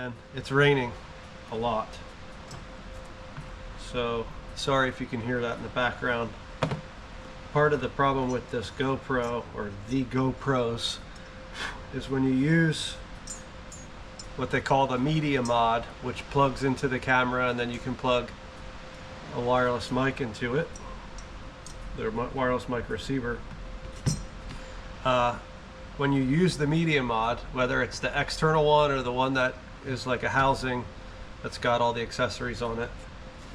and it's raining a lot. So sorry if you can hear that in the background. Part of the problem with this GoPro, or the GoPros, is when you use what they call the media mod, which plugs into the camera and then you can plug a wireless mic into it, their wireless mic receiver. When you use the media mod, whether it's the external one or the one that is like a housing that's got all the accessories on it,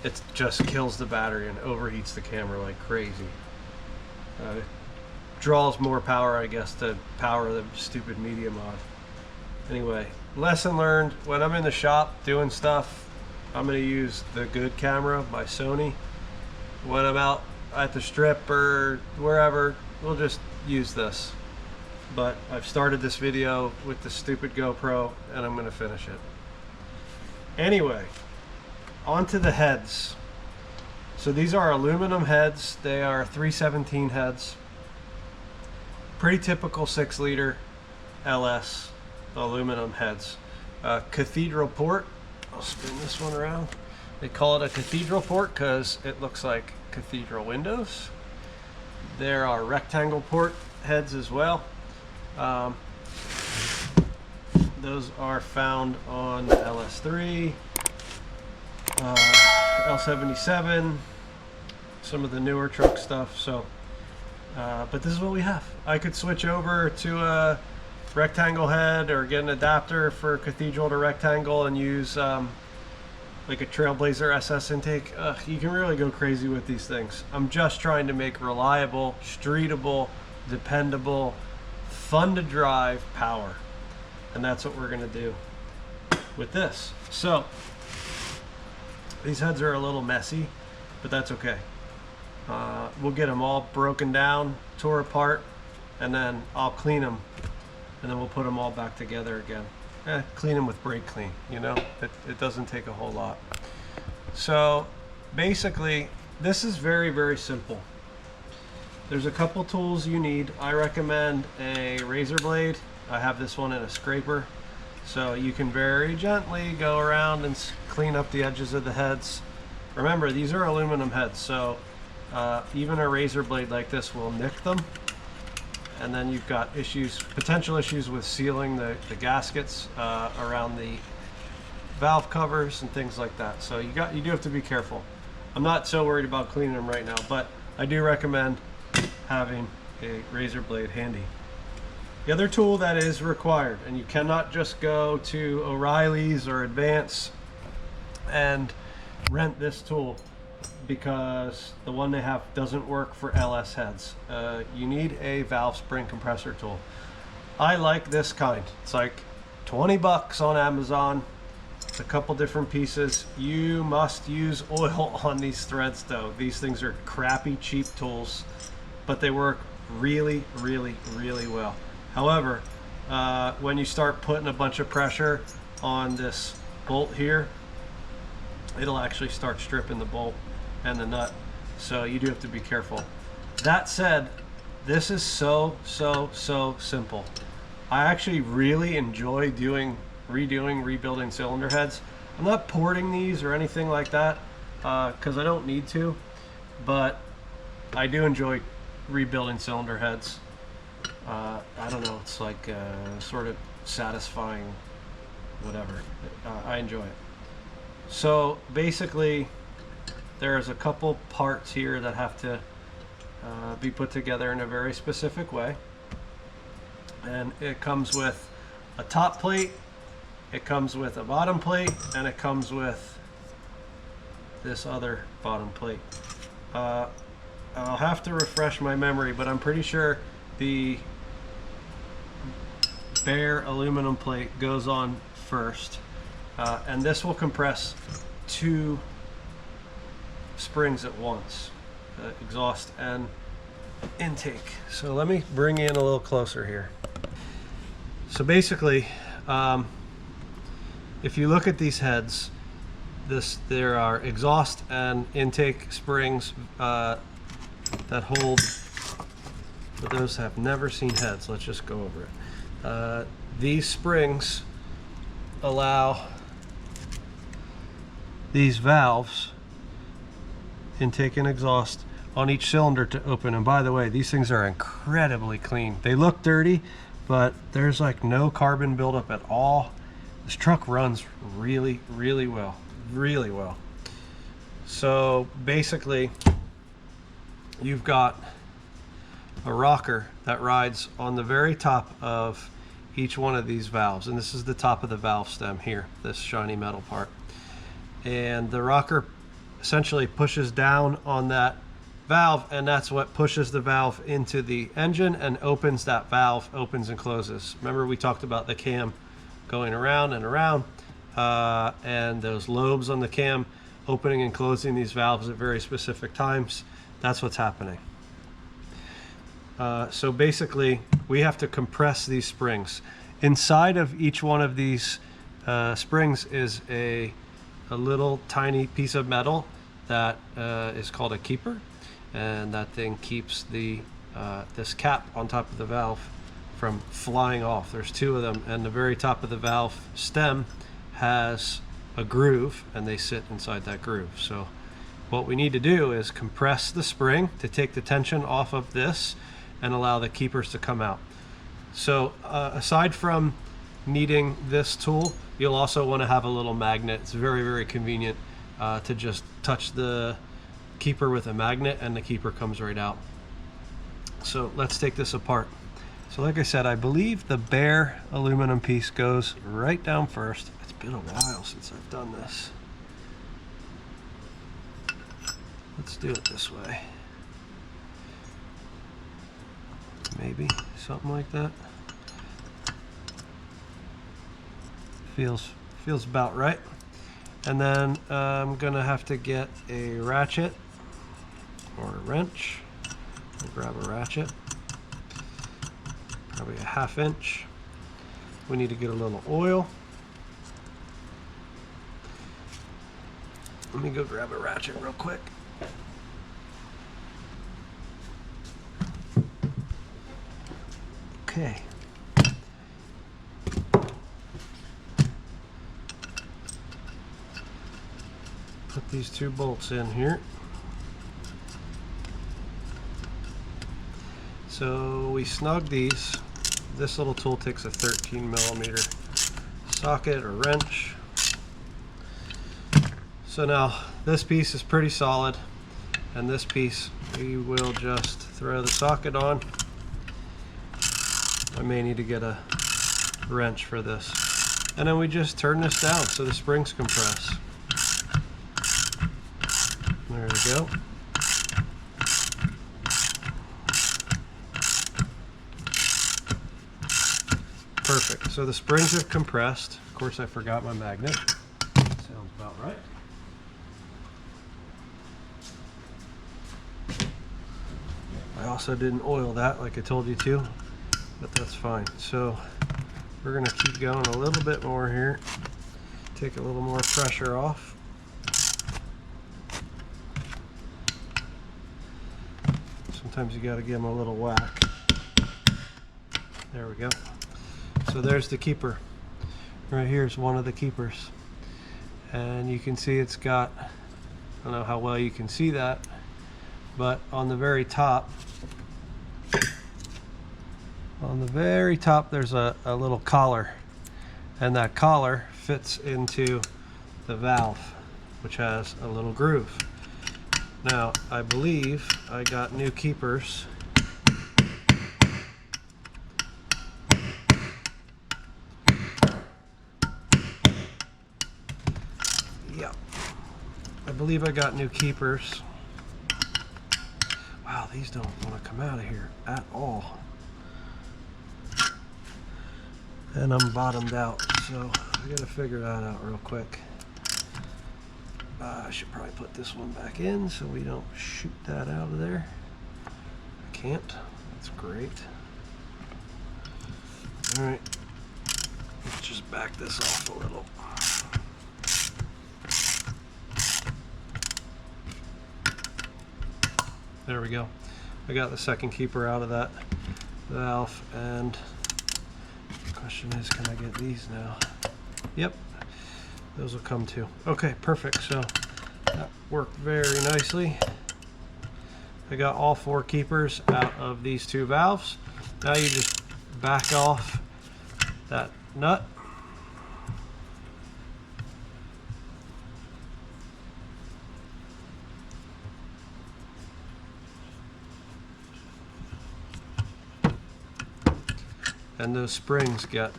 it just kills the battery and overheats the camera like crazy. It draws more power, I guess, to power the stupid media mod. Anyway, lesson learned: when I'm in the shop doing stuff, I'm going to use the good camera, my Sony. When I'm out at the strip or wherever, we'll just use this. But I've started this video with the stupid GoPro and I'm going to finish it. Anyway, onto the heads. So these are aluminum heads. They are 317 heads. Pretty typical 6-liter LS aluminum heads. Cathedral port. I'll spin this one around. They call it a cathedral port because it looks like cathedral windows. There are rectangle port heads as well. Those are found on the LS3, L77, some of the newer truck stuff. So, but this is what we have. I could switch over to a rectangle head or get an adapter for cathedral to rectangle and use like a Trailblazer SS intake. You can really go crazy with these things. I'm just trying to make reliable, streetable, dependable, fun to drive power, and that's what we're going to do with this. So these heads are a little messy, but that's okay. We'll get them all broken down, tore apart, and then I'll clean them, and then we'll put them all back together again. Clean them with brake clean, you know, it doesn't take a whole lot. So basically this is very, very simple. There's a couple tools you need. I recommend a razor blade. I have this one in a scraper, so you can very gently go around and clean up the edges of the heads. Remember, these are aluminum heads, so even a razor blade like this will nick them. And then you've got potential issues with sealing the gaskets around the valve covers and things like that. So you do have to be careful. I'm not so worried about cleaning them right now, but I do recommend having a razor blade handy. The other tool that is required, and you cannot just go to O'Reilly's or Advance and rent this tool because the one they have doesn't work for LS heads. You need a valve spring compressor tool. I like this kind. It's like 20 bucks on Amazon. It's a couple different pieces. You must use oil on these threads though. These things are crappy, cheap tools, but they work really, really, really well. However, when you start putting a bunch of pressure on this bolt here, it'll actually start stripping the bolt and the nut. So you do have to be careful. That said, this is so simple. I actually really enjoy rebuilding cylinder heads. I'm not porting these or anything like that because I don't need to, but I do enjoy rebuilding cylinder heads. I don't know, it's like sort of satisfying, whatever. I enjoy it. So basically there's a couple parts here that have to be put together in a very specific way, and it comes with a top plate, it comes with a bottom plate, and it comes with this other bottom plate. I'll have to refresh my memory, but I'm pretty sure the bare aluminum plate goes on first, and this will compress 2 springs at once, exhaust and intake. So let me bring you in a little closer here. So basically, if you look at these heads, there are exhaust and intake springs that hold. For those that have never seen heads, let's just go over it. These springs allow these valves, intake and exhaust, on each cylinder to open. And by the way, these things are incredibly clean. They look dirty, but there's like no carbon buildup at all. This truck runs really, really well. Really well. So basically, you've got a rocker that rides on the very top of each one of these valves, and this is the top of the valve stem here, this shiny metal part. And the rocker essentially pushes down on that valve, and that's what pushes the valve into the engine and opens that valve, opens and closes. Remember we talked about the cam going around and around, and those lobes on the cam opening and closing these valves at very specific times. That's what's happening. So basically we have to compress these springs. Inside of each one of these springs is a little tiny piece of metal that is called a keeper, and that thing keeps the this cap on top of the valve from flying off. There's two of them, and the very top of the valve stem has a groove, and they sit inside that groove. So what we need to do is compress the spring to take the tension off of this and allow the keepers to come out. So aside from needing this tool, you'll also want to have a little magnet. It's very, very convenient to just touch the keeper with a magnet and the keeper comes right out. So let's take this apart. So like I said, I believe the bare aluminum piece goes right down first. It's been a while since I've done this. Let's do it this way. Maybe something like that. Feels about right. And then I'm gonna have to get a ratchet or a wrench. I'll grab a ratchet, probably a 1/2 inch. We need to get a little oil. Let me go grab a ratchet real quick. Okay. Put these 2 bolts in here. So we snug these. This little tool takes a 13mm socket or wrench. So now this piece is pretty solid, and this piece we will just throw the socket on. I may need to get a wrench for this. And then we just turn this down so the springs compress. There we go. Perfect. So the springs have compressed. Of course, I forgot my magnet. Sounds about right. I also didn't oil that like I told you to, but that's fine. So we're going to keep going a little bit more here. Take a little more pressure off. Sometimes you got to give them a little whack. There we go. So there's the keeper. Right here is one of the keepers. And you can see it's got, I don't know how well you can see that, but on the very top, there's a little collar. And that collar fits into the valve, which has a little groove. Now, I believe I got new keepers. Yep. I believe I got new keepers. Wow, these don't want to come out of here at all. And I'm bottomed out, so I gotta figure that out real quick. I should probably put this one back in so we don't shoot that out of there. I can't. That's great. All right, let's just back this off a little. There we go. I got the second keeper out of that valve, and the question is, can I get these now? Yep. those will come too. Okay, perfect. So that worked very nicely. I got all 4 keepers out of these 2 valves. Now you just back off that nut. And those springs get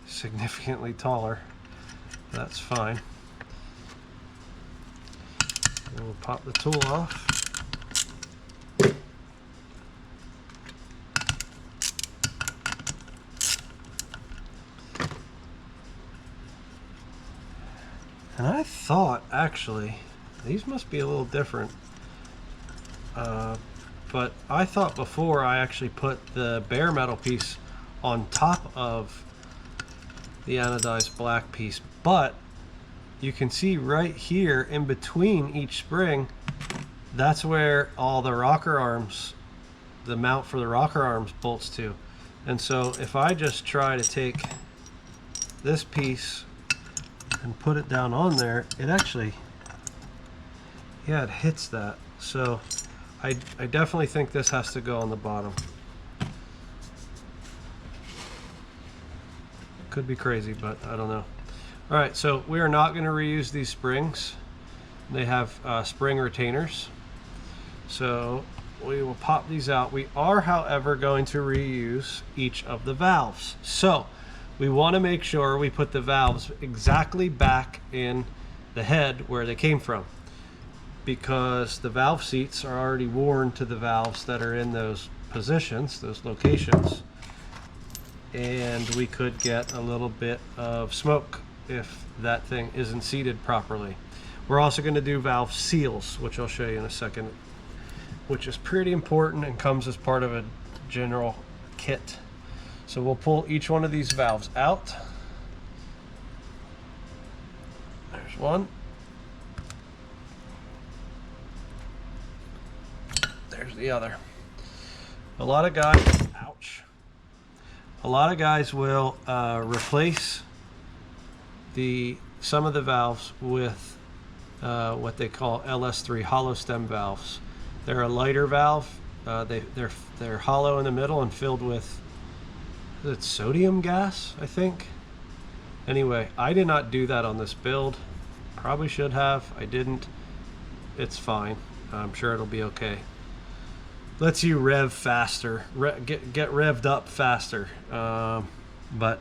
significantly taller. That's fine. And we'll pop the tool off. And I thought, actually, these must be a little different. But I thought before I actually put the bare metal piece on top of the anodized black piece. But you can see right here in between each spring, that's where all the rocker arms, the mount for the rocker arms bolts to. And so if I just try to take this piece and put it down on there, it actually, yeah, it hits that. So I definitely think this has to go on the bottom. Could be crazy, but I don't know. All right, so we are not going to reuse these springs. They have spring retainers. So we will pop these out. We are, however, going to reuse each of the valves. So we want to make sure we put the valves exactly back in the head where they came from, because the valve seats are already worn to the valves that are in those positions, those locations, and we could get a little bit of smoke if that thing isn't seated properly. We're also going to do valve seals, which I'll show you in a second, which is pretty important and comes as part of a general kit. So we'll pull each one of these valves out. There's one. There's the other. A lot of guys, ouch. A lot of guys will replace some of the valves with what they call LS3 hollow stem valves. They're a lighter valve. They're hollow in the middle and filled with, is it sodium gas, I think? Anyway, I did not do that on this build. Probably should have. I didn't. It's fine. I'm sure it'll be okay. Lets you rev faster, get revved up faster, but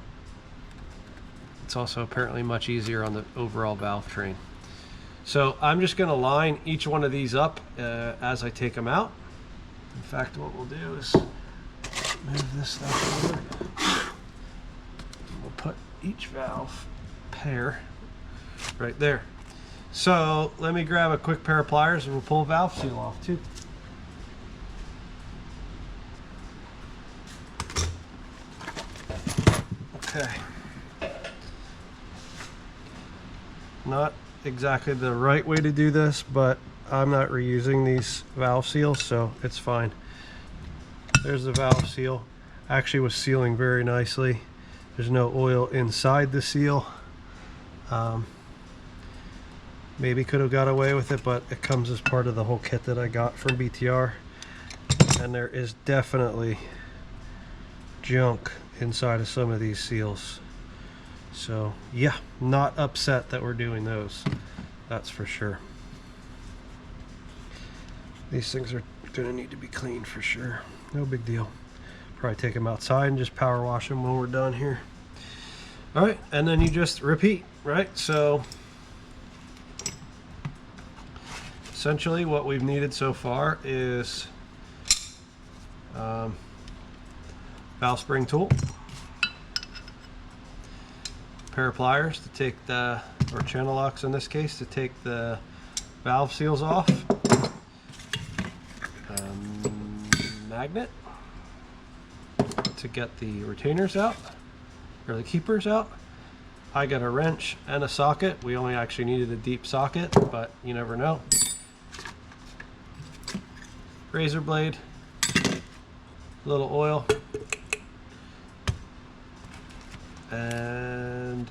it's also apparently much easier on the overall valve train. So I'm just going to line each one of these up as I take them out. In fact, what we'll do is move this stuff over. We'll put each valve pair right there. So let me grab a quick pair of pliers and we'll pull a valve seal off too. Okay. Not exactly the right way to do this, but I'm not reusing these valve seals, so it's fine. There's the valve seal. Actually was sealing very nicely. There's no oil inside the seal. Maybe could have got away with it, but it comes as part of the whole kit that I got from BTR. And there is definitely junk inside of some of these seals. So yeah, not upset that we're doing those. That's for sure. These things are gonna need to be cleaned for sure. No big deal. Probably take them outside and just power wash them when we're done here. All right, and then you just repeat, right? So essentially what we've needed so far is valve spring tool, pair of pliers to take the, or channel locks in this case, to take the valve seals off, magnet to get the retainers out, or the keepers out. I got a wrench and a socket. We only actually needed a deep socket, but you never know. Razor blade, a little oil, and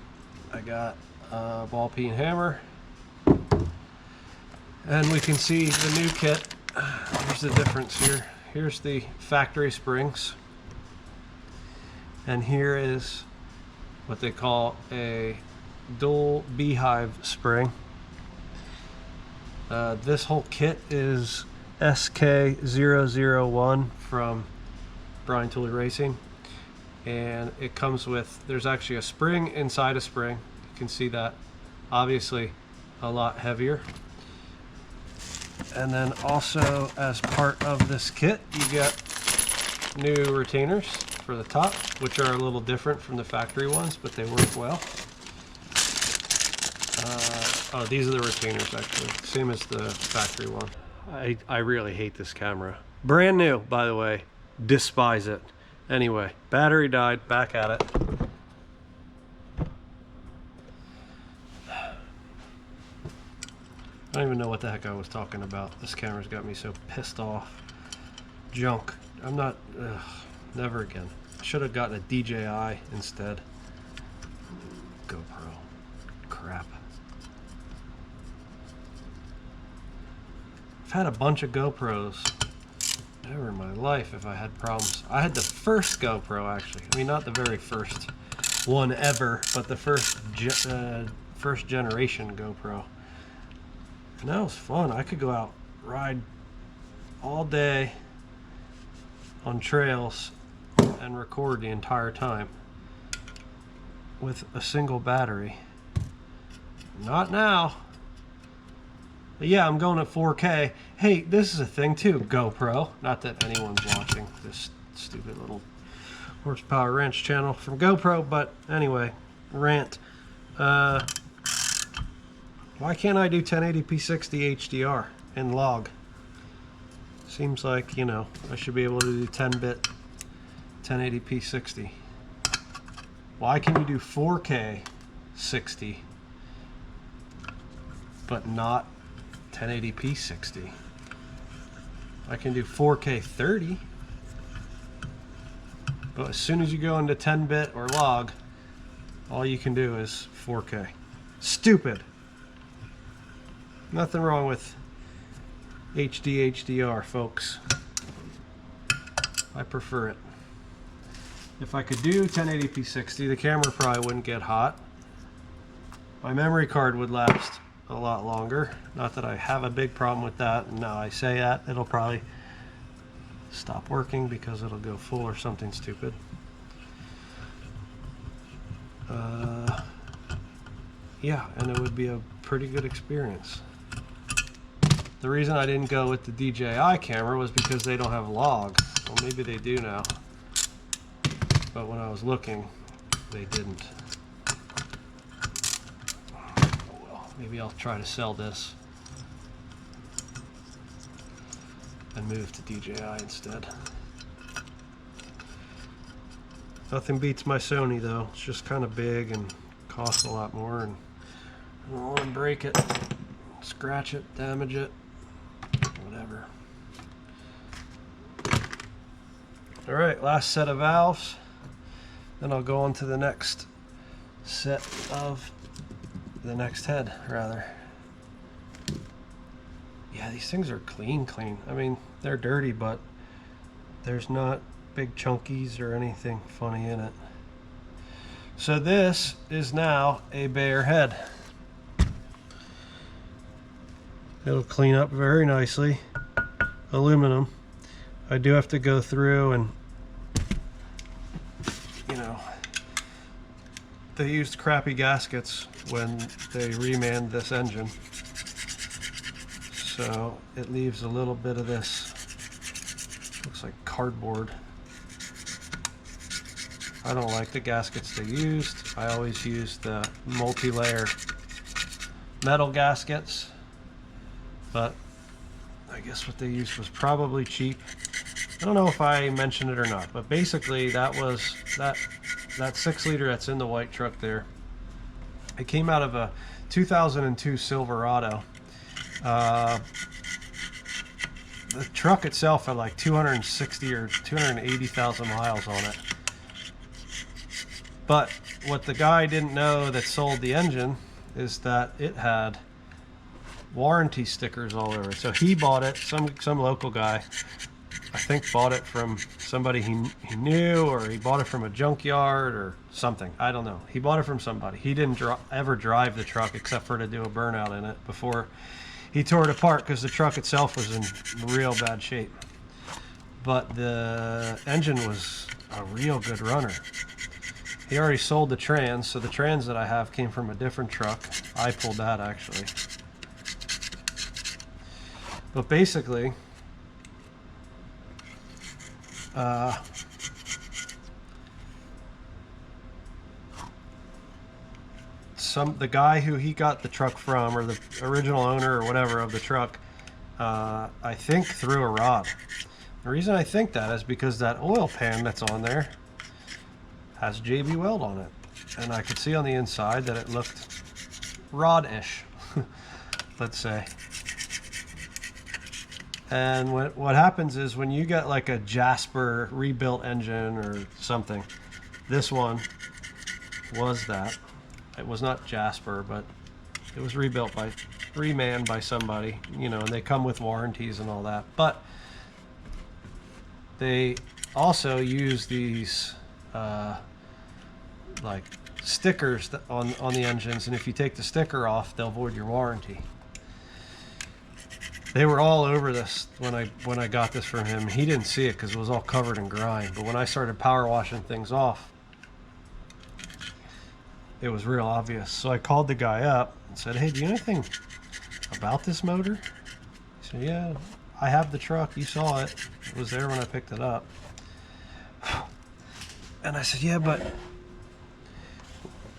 I got ball peen hammer. And we can see the new kit. Here's the difference here. Here's the factory springs. And here is what they call a dual beehive spring. This whole kit is SK001 from Brian Tooley Racing, and it comes with, there's actually a spring inside a spring. You can see that, obviously a lot heavier. And then also as part of this kit you get new retainers for the top, which are a little different from the factory ones, but they work well. Oh, these are the retainers actually, same as the factory one. I really hate this camera. Brand new, by the way. Despise it. Anyway, battery died, back at it. I don't even know what the heck I was talking about. This camera's got me so pissed off. Junk. I'm not, never again. Should have gotten a DJI instead. GoPro. Crap. I've had a bunch of GoPros. Never in my life have I had problems. I had the first GoPro actually. I mean, not the very first one ever, but the first generation GoPro. And that was fun. I could go out, ride all day on trails and record the entire time with a single battery. Not now. But yeah, I'm going at 4K. Hey, this is a thing too, GoPro. Not that anyone's watching this stupid little horsepower wrench channel from GoPro, but anyway, rant. Why can't I do 1080p 60 HDR in log? Seems like, you know, I should be able to do 10-bit 1080p 60. Why can you do 4K 60 but not 1080p 60? I can do 4K 30, but as soon as you go into 10-bit or log, all you can do is 4K. Stupid. Nothing wrong with HD HDR, folks. I prefer it. If I could do 1080p 60, the camera probably wouldn't get hot. My memory card would last a lot longer. Not that I have a big problem with that. Now I say that, it'll probably stop working because it'll go full or something stupid. Yeah, and it would be a pretty good experience. The reason I didn't go with the DJI camera was because they don't have log. Well, maybe they do now, but when I was looking, they didn't. Maybe I'll try to sell this and move to DJI instead. Nothing beats my Sony though. It's just kind of big and costs a lot more, and I don't want to break it, scratch it, damage it, whatever. Alright, last set of valves. Then I'll go on to the next set of the next head, rather. Yeah, these things are clean. I mean, they're dirty, but there's not big chunkies or anything funny in it. So this is now a bare head. It'll clean up very nicely. Aluminum. I do have to go through and, you know, they used crappy gaskets when they remanned this engine, so it leaves a little bit of this, looks like cardboard. I don't like the gaskets they used. I always use the multi-layer metal gaskets, but I guess what they used was probably cheap. I don't know if I mentioned it or not, but basically that was that 6-liter that's in the white truck there. It came out of a 2002 Silverado. The truck itself had like 260 or 280,000 miles on it. But what the guy didn't know that sold the engine is that it had warranty stickers all over it. So he bought it, some local guy, I think, bought it from somebody he knew, or he bought it from a junkyard or something. I don't know. He bought it from somebody. He didn't ever drive the truck except for to do a burnout in it before he tore it apart, because the truck itself was in real bad shape. But the engine was a real good runner. He already sold the trans, so the trans that I have came from a different truck. I pulled that, actually. But basically, the guy who he got the truck from, or the original owner or whatever of the truck, I think threw a rod. The reason I think that is because that oil pan that's on there has JB Weld on it, and I could see on the inside that it looked rod-ish, let's say. And what happens is, when you get like a Jasper rebuilt engine or something, this one was that. It was not Jasper, but it was rebuilt by, remanned by somebody, you know, and they come with warranties and all that. But they also use these like stickers on the engines, and if you take the sticker off, they'll void your warranty. They were all over this when I got this from him. He didn't see it because it was all covered in grime. But when I started power washing things off, it was real obvious. So I called the guy up and said, "Hey, do you know anything about this motor?" He said, "Yeah, I have the truck. You saw it. It was there when I picked it up." And I said, "Yeah, but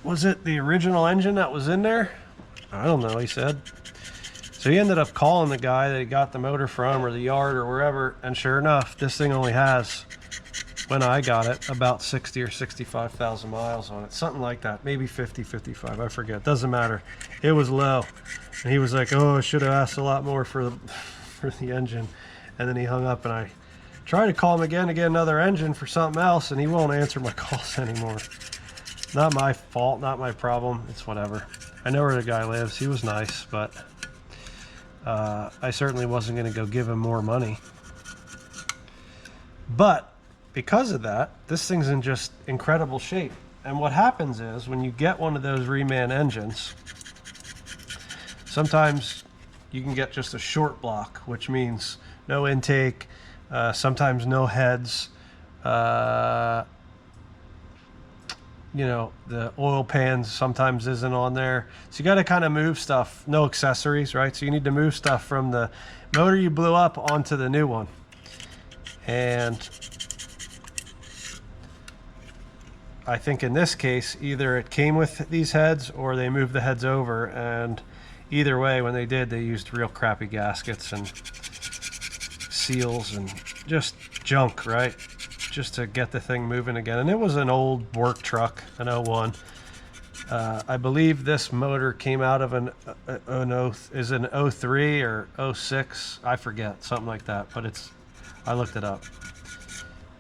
was it the original engine that was in there?" "I don't know," he said. So he ended up calling the guy that he got the motor from, or the yard or wherever, and sure enough, this thing only has, when I got it, about 60 or 65,000 miles on it. Something like that. Maybe 50, 55. I forget. Doesn't matter. It was low. And he was like, "Oh, I should have asked a lot more for the engine." And then he hung up, and I tried to call him again to get another engine for something else, and he won't answer my calls anymore. Not my fault, not my problem. It's whatever. I know where the guy lives. He was nice, but I certainly wasn't going to go give him more money. But because of that, this thing's in just incredible shape. And what happens is, when you get one of those reman engines, sometimes you can get just a short block, which means no intake, sometimes no heads. You know, the oil pans sometimes isn't on there. So you got to kind of move stuff, no accessories, right? So you need to move stuff from the motor you blew up onto the new one. And I think in this case, either it came with these heads or they moved the heads over. And either way, when they did, they used real crappy gaskets and seals and just junk, right? Just to get the thing moving again. And it was an old work truck, an 01. I believe this motor came out of an 03 or 06. I forget, something like that. But I looked it up.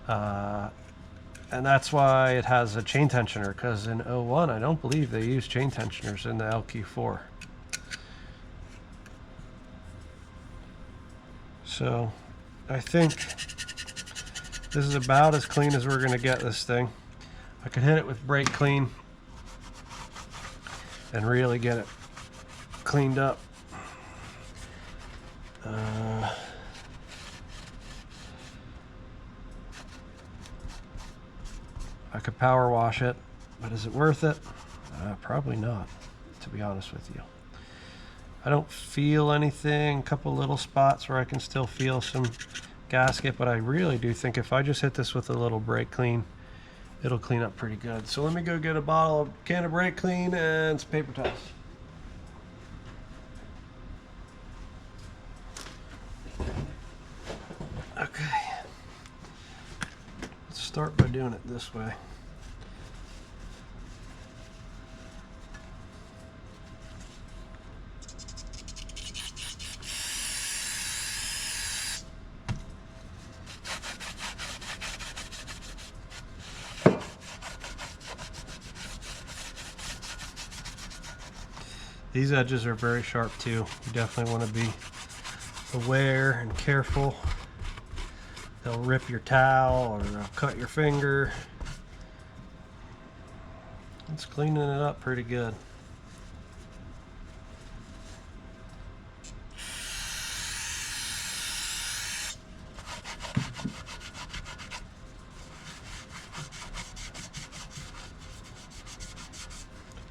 And that's why it has a chain tensioner, because in 01, I don't believe they use chain tensioners in the LQ4. So I think this is about as clean as we're going to get this thing. I could hit it with brake clean and really get it cleaned up. I could power wash it, but is it worth it? Probably not, to be honest with you. I don't feel anything. A couple little spots where I can still feel some gasket, but I really do think if I just hit this with a little brake clean, it'll clean up pretty good. So let me go get a can of brake clean and some paper towels. Okay, let's start by doing it this way. These edges are very sharp too. You definitely want to be aware and careful. They'll rip your towel or they'll cut your finger. It's cleaning it up pretty good.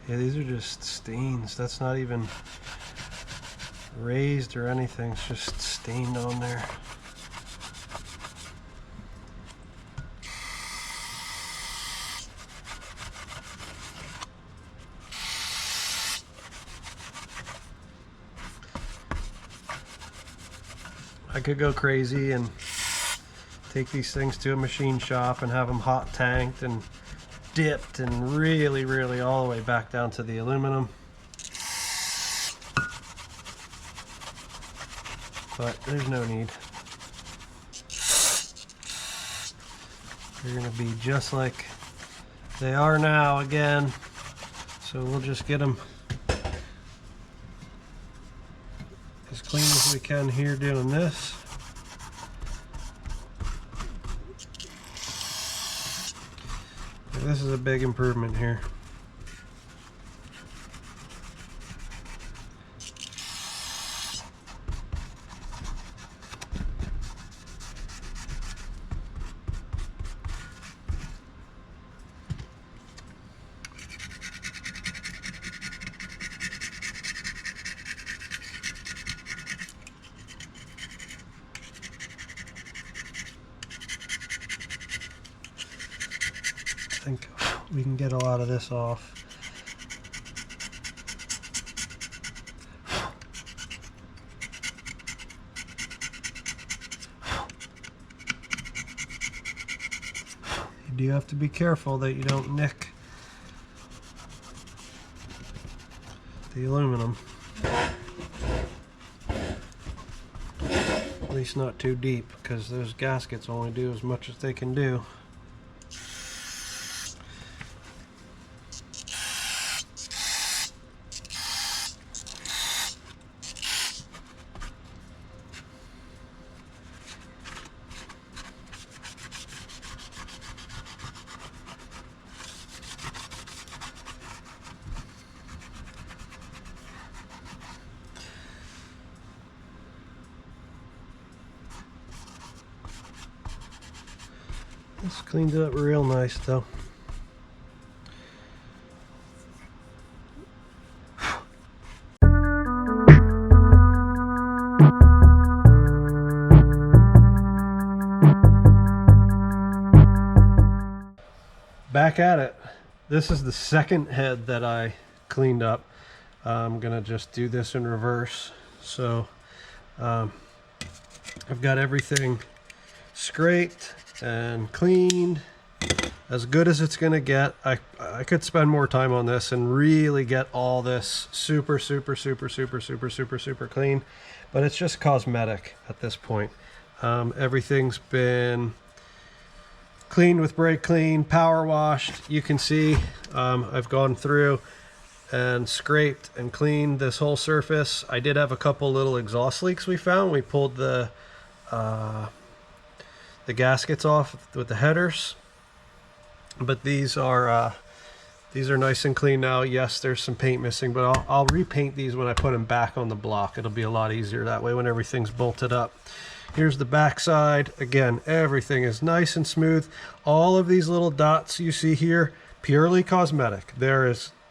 Yeah, these are just stains. That's not even raised or anything. It's just stained on there. I could go crazy and take these things to a machine shop and have them hot tanked and dipped and really all the way back down to the aluminum. But there's no need. They're going to be just like they are now again. So we'll just get them as clean as we can here doing this. This is a big improvement here. I think we can get a lot of this off. You do have to be careful that you don't nick the aluminum. At least not too deep, because those gaskets only do as much as they can do. This cleaned it up real nice though. Back at it. This is the second head that I cleaned up. I'm gonna just do this in reverse. So I've got everything scraped and cleaned as good as it's gonna get. I could spend more time on this and really get all this super clean, but it's just cosmetic at this point. Everything's been cleaned with brake clean, power washed. You can see I've gone through and scraped and cleaned this whole surface. I did have a couple little exhaust leaks we found. We pulled the gaskets off with the headers, but these are nice and clean now. Yes, there's some paint missing, but I'll repaint these when I put them back on the block. It'll be a lot easier that way when everything's bolted up. Here's the back side. Again, everything is nice and smooth. All of these little dots you see here, purely cosmetic.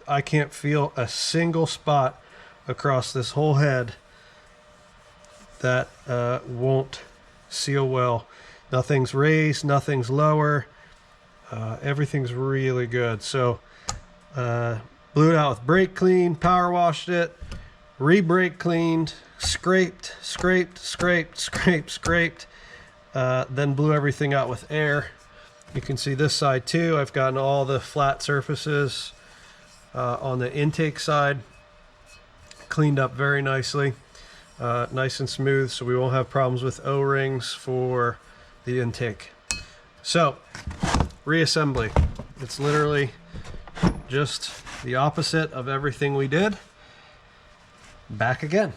I can't feel a single spot across this whole head that won't seal well. Nothing's raised, nothing's lower. Everything's really good. So blew it out with brake clean, power washed it, re-brake cleaned, scraped, then blew everything out with air. You can see this side too. I've gotten all the flat surfaces on the intake side cleaned up very nicely, nice and smooth, so we won't have problems with O-rings for the intake. So reassembly, it's literally just the opposite of everything we did. back again.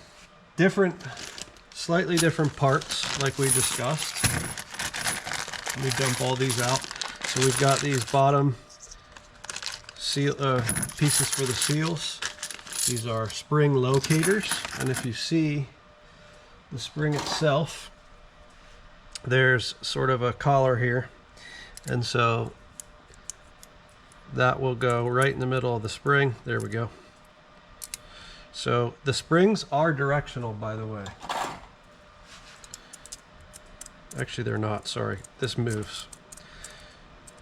Slightly different parts like we discussed. Let me dump all these out. So we've got these bottom seal pieces for the seals. These are spring locators, and if you see the spring itself, there's sort of a collar here, and so that will go right in the middle of the spring. There we go. So the springs are directional, by the way. Actually, they're not, sorry. This moves.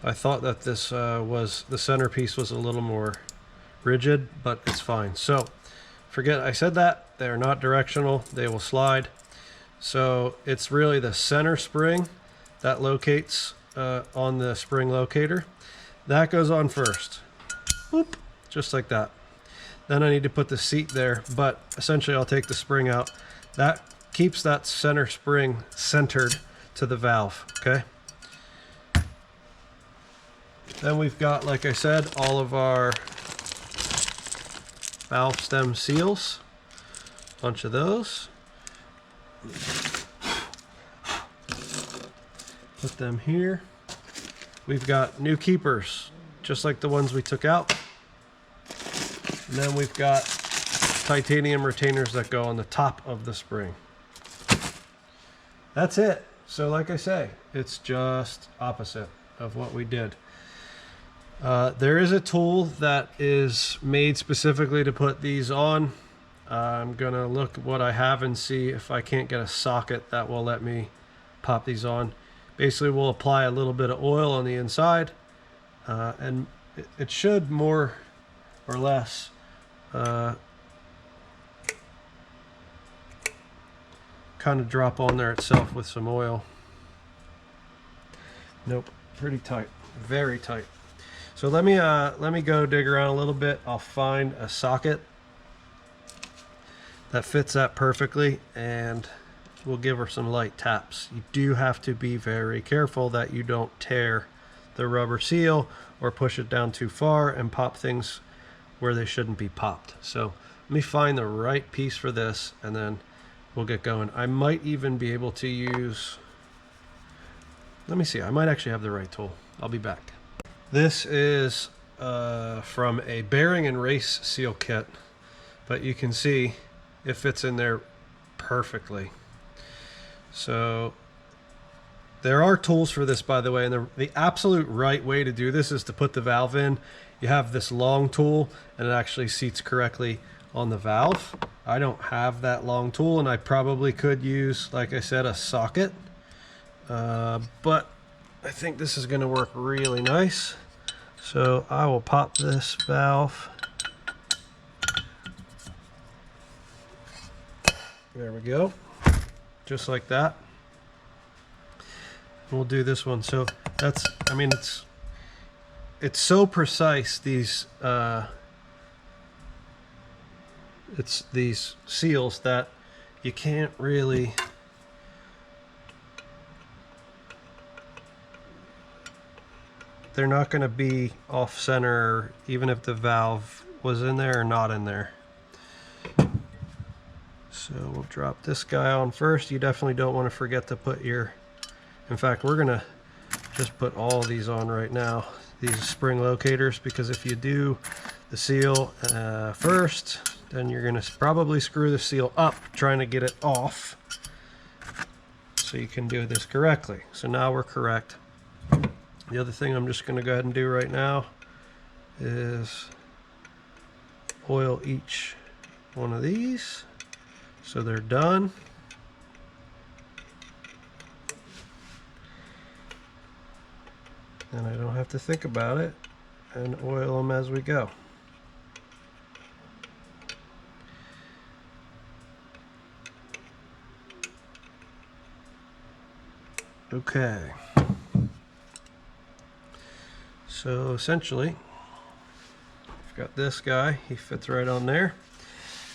I thought that this the centerpiece was a little more rigid, but it's fine. So forget I said that. They're not directional. They will slide. So it's really the center spring that locates on the spring locator. That goes on first. Boop, just like that. Then I need to put the seat there, but essentially I'll take the spring out. That keeps that center spring centered to the valve, okay? Then we've got, like I said, all of our valve stem seals. Bunch of those. Put them here. We've got new keepers, just like the ones we took out. And then we've got titanium retainers that go on the top of the spring. That's it. So like I say, it's just opposite of what we did. There is a tool that is made specifically to put these on. I'm gonna look what I have and see if I can't get a socket that will let me pop these on. Basically, we'll apply a little bit of oil on the inside, and it should more or less kind of drop on there itself with some oil. Nope, pretty tight, very tight. So let me go dig around a little bit. I'll find a socket that fits that perfectly, and we'll give her some light taps. You do have to be very careful that you don't tear the rubber seal or push it down too far and pop things where they shouldn't be popped. So let me find the right piece for this, and then we'll get going. I might even be able to use, let me see, I might actually have the right tool. I'll be back. This is from a bearing and race seal kit, but you can see it fits in there perfectly. So there are tools for this, by the way, and the absolute right way to do this is to put the valve in. You have this long tool, and it actually seats correctly on the valve. I don't have that long tool, and I probably could use, like I said, a socket, but I think this is going to work really nice. So I will pop this valve. There we go, just like that. We'll do this one. So that's, I mean, it's so precise, these it's these seals, that you can't really they're not going to be off center even if the valve was in there or not in there. So we'll drop this guy on first. You definitely don't want to forget to put your, in fact, we're gonna just put all these on right now, these spring locators, because if you do the seal first, then you're gonna probably screw the seal up trying to get it off, so you can do this correctly. So now we're correct. The other thing I'm just gonna go ahead and do right now is oil each one of these so they're done. And I don't have to think about it, and oil them as we go. Okay. So essentially, we've got this guy, he fits right on there.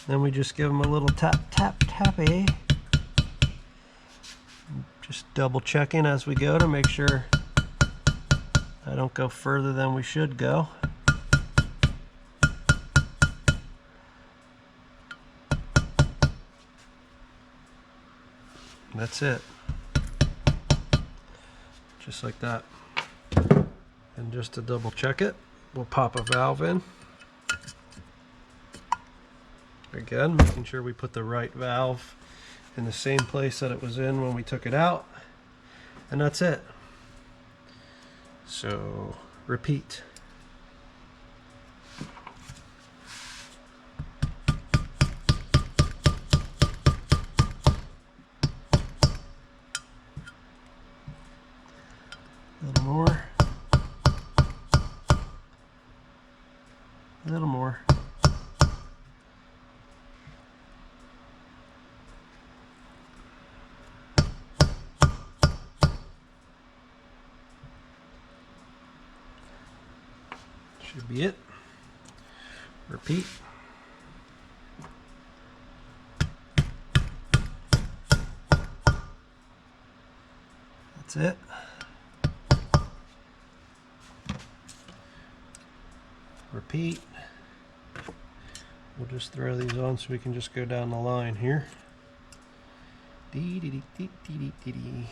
Then we just give him a little tappy. Just double checking as we go to make sure I don't go further than we should go. That's it. Just like that. And just to double check it, we'll pop a valve in. Again, making sure we put the right valve in the same place that it was in when we took it out. And that's it. So, repeat. A little more. A little more. Should be it. Repeat. That's it. Repeat. We'll just throw these on so we can just go down the line here. Dee dee dee dee dee dee dee.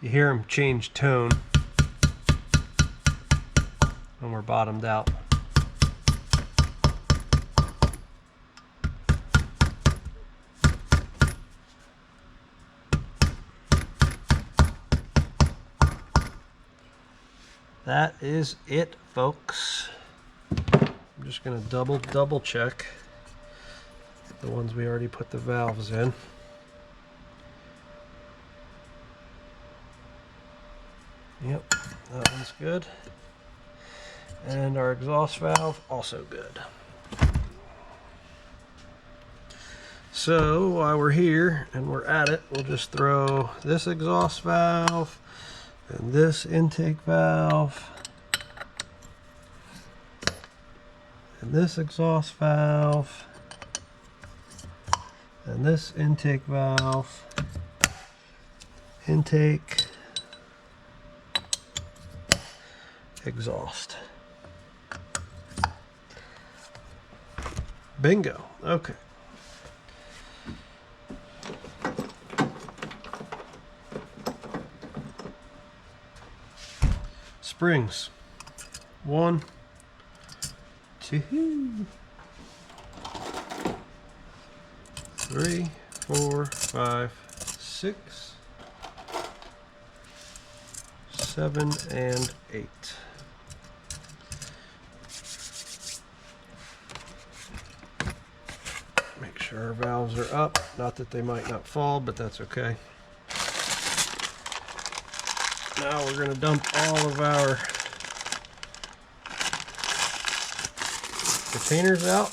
You hear them change tone when we're bottomed out. That is it, folks. I'm just going to double check the ones we already put the valves in. Yep, that one's good. And our exhaust valve, also good. So while we're here and we're at it, we'll just throw this exhaust valve and this intake valve and this exhaust valve and this intake valve, intake, exhaust. Bingo. Okay. Springs. 1, 2, 3, 4, 5, 6, 7, and 8. Make sure our valves are up. Not that they might not fall, but that's okay. Now we're going to dump all of our containers out.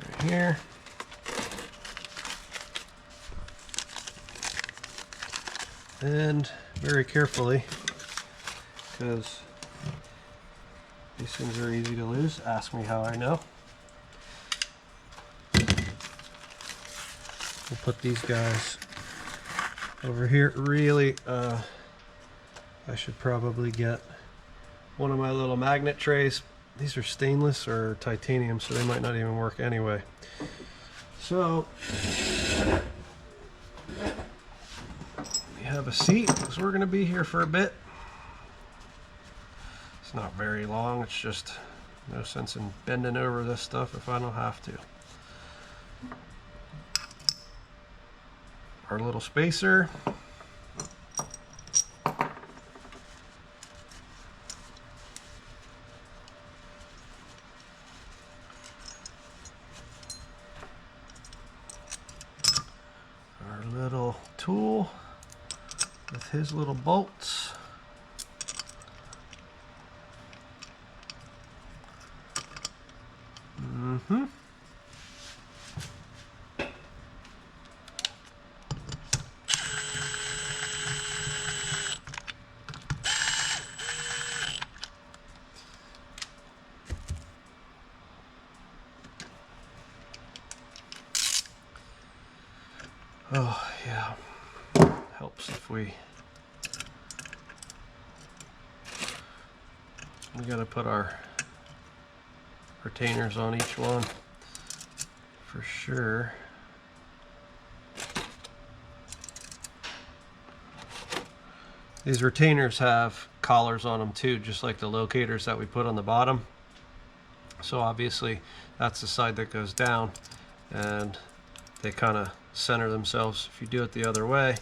Right here. And very carefully, because these things are easy to lose. Ask me how I know. We'll put these guys over here. Really, I should probably get one of my little magnet trays. These are stainless or titanium, so they might not even work anyway. So we have a seat because we're going to be here for a bit. It's not very long. It's just no sense in bending over this stuff if I don't have to. Our little spacer. Our little tool with his little bolts. Oh yeah, helps if we We got to put our retainers on each one for sure. These retainers have collars on them too, just like the locators that we put on the bottom. So obviously that's the side that goes down, and they kind of center themselves. If you do it the other way,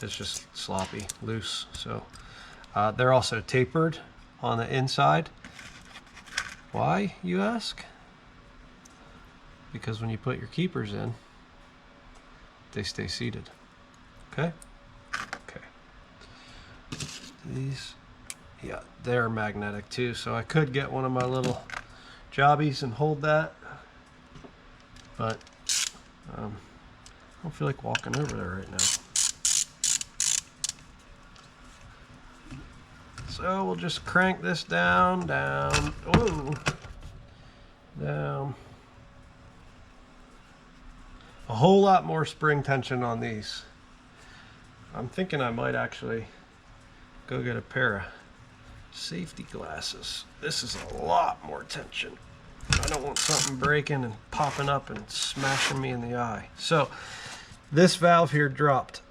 it's just sloppy, loose. So they're also tapered on the inside. Why, you ask? Because when you put your keepers in, they stay seated. Okay? Okay. These, yeah, they're magnetic too, so I could get one of my little jobbies and hold that, but I don't feel like walking over there right now. So we'll just crank this down, down, oh, down. A whole lot more spring tension on these. I'm thinking I might actually go get a pair of safety glasses. This is a lot more tension. I don't want something breaking and popping up and smashing me in the eye. So this valve here dropped.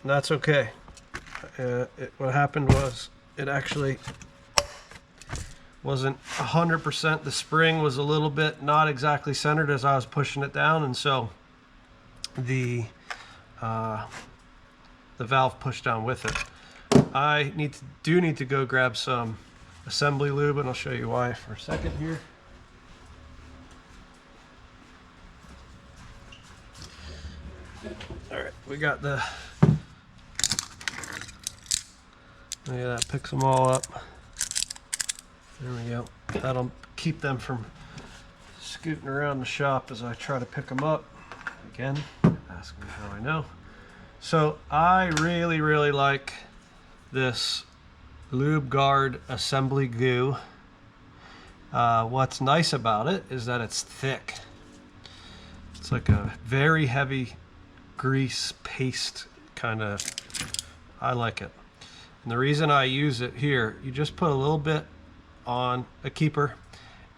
And that's okay. What happened was it actually wasn't 100%. The spring was a little bit not exactly centered as I was pushing it down, and so the valve pushed down with it. I do need to go grab some assembly lube, and I'll show you why for a second here. All right, we got the, yeah, that picks them all up. There we go. That'll keep them from scooting around the shop as I try to pick them up. Again, ask me how I know. So I really, really like this Lube Guard assembly goo. What's nice about it is that it's thick. It's like a very heavy grease paste kind of. I like it. And the reason I use it here, you just put a little bit on a keeper,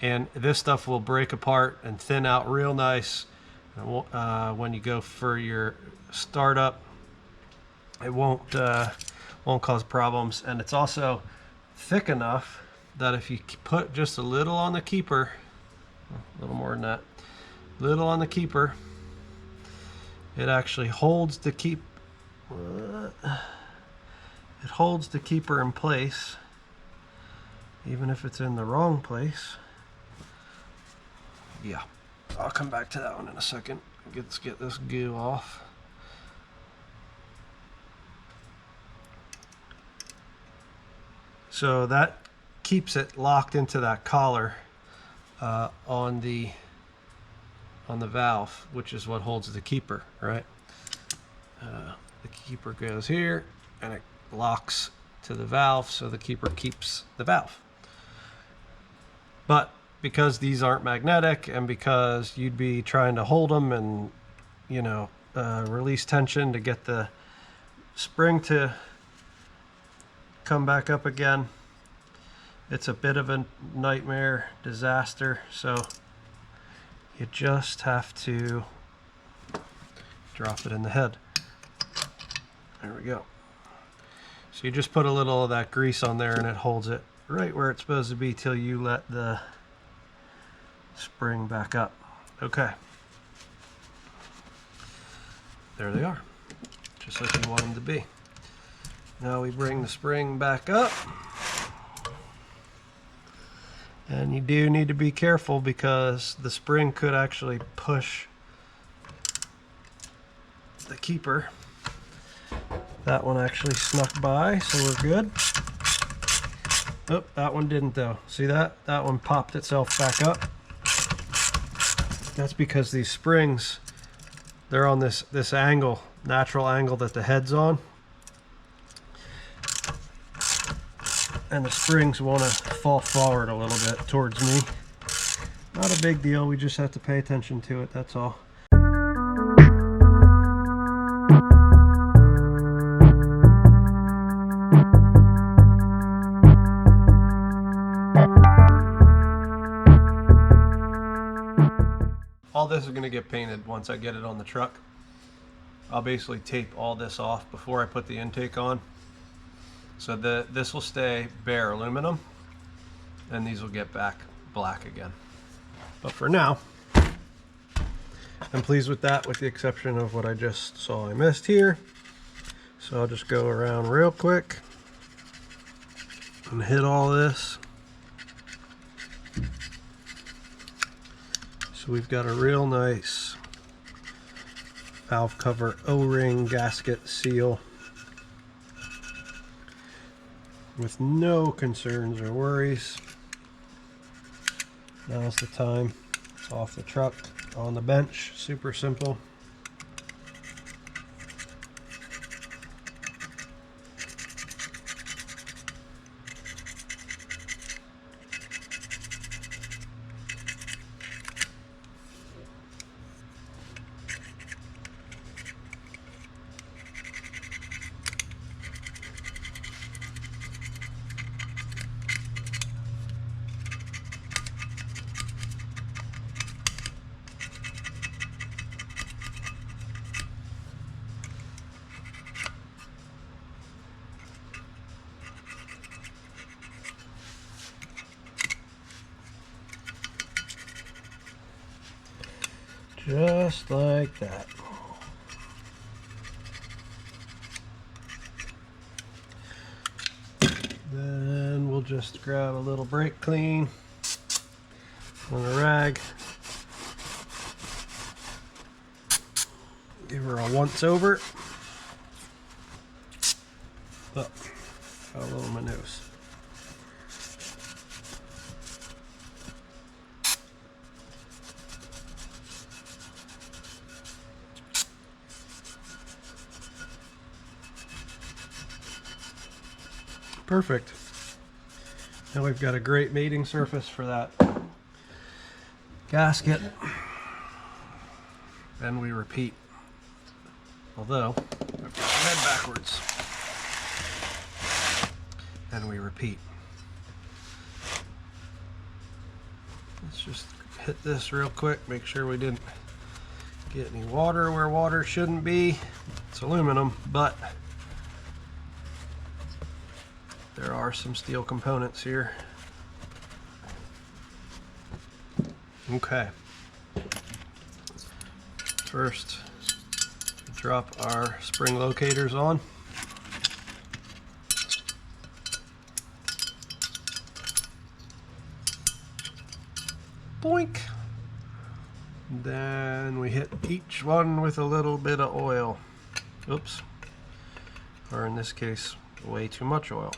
and this stuff will break apart and thin out real nice. When you go for your startup, it won't cause problems. And it's also thick enough that if you put just a little on the keeper, a little more than that, little on the keeper, it actually holds the it holds the keeper in place, even if it's in the wrong place. Yeah, I'll come back to that one in a second. Let's get this goo off. So that keeps it locked into that collar on the valve, which is what holds the keeper, right? The keeper goes here and it locks to the valve, so the keeper keeps the valve. But because these aren't magnetic, and because you'd be trying to hold them and, you know, release tension to get the spring to come back up again, it's a bit of a nightmare, disaster. So you just have to drop it in the head. There we go. So you just put a little of that grease on there and it holds it right where it's supposed to be till you let the spring back up. Okay. There they are, just like you want them to be. Now we bring the spring back up. And you do need to be careful because the spring could actually push the keeper. That one actually snuck by, so we're good. Oh, that one didn't though. See that? That one popped itself back up. That's because these springs, they're on this angle, natural angle that the head's on. And the springs want to fall forward a little bit towards me. Not a big deal, we just have to pay attention to it, that's all. this is going to get painted once I get it on the truck. I'll basically tape all this off before I put the intake on. So this will stay bare aluminum, and these will get back black again. But for now, I'm pleased with that, with the exception of what I just saw I missed here. So I'll just go around real quick and hit all this. So we've got a real nice valve cover O-ring gasket seal with no concerns or worries. Now's the time. It's off the truck, on the bench, super simple. Just like that. Then we'll just grab a little brake clean on a rag. Give her a once over. Oh, got a little in my nose. Perfect. Now we've got a great mating surface for that gasket. Then we repeat. Although, I've got my head backwards. And we repeat. Let's just hit this real quick, make sure we didn't get any water where water shouldn't be. It's aluminum, but there are some steel components here. Okay. First, drop our spring locators on. Boink. Then we hit each one with a little bit of oil. Oops. Or in this case, way too much oil.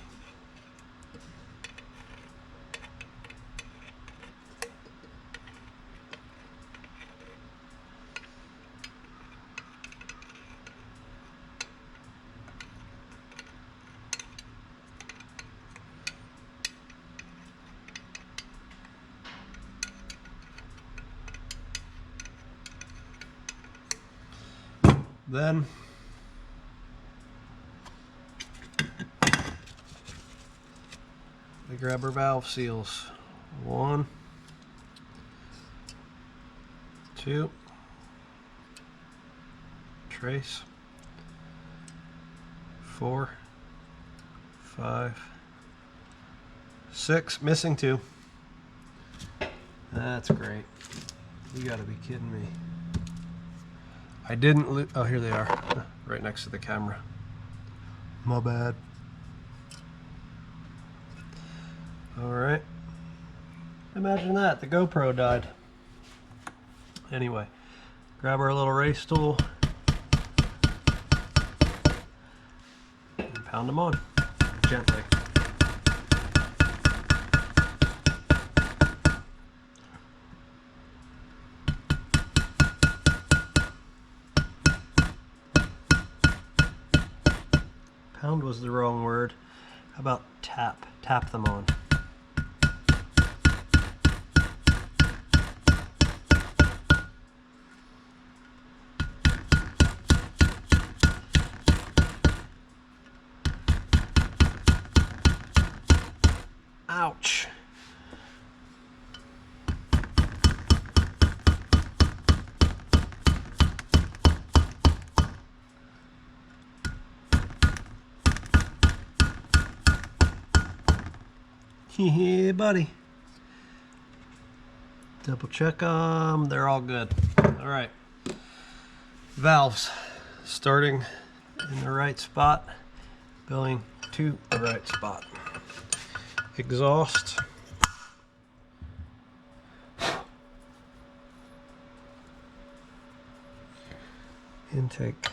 Then we grab our valve seals. 1, 2, trace, 4, 5, 6, missing 2. That's great. You gotta be kidding me. I didn't oh, here they are, right next to the camera. My bad. All right. Imagine that, the GoPro died. Anyway, grab our little race tool and pound them on gently. Pound was the wrong word. How about tap? Tap them on. Ouch. Yeah, buddy. Double check them. They're all good. All right. Valves starting in the right spot, going to the right spot. Exhaust. Intake.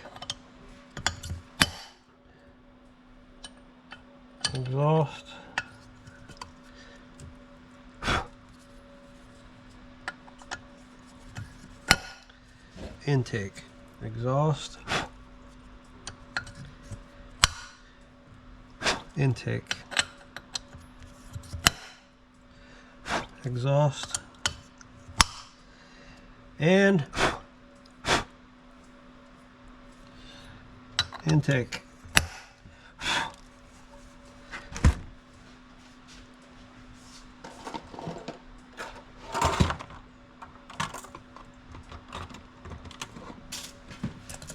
Exhaust. Intake. Exhaust. Intake. Exhaust. And intake.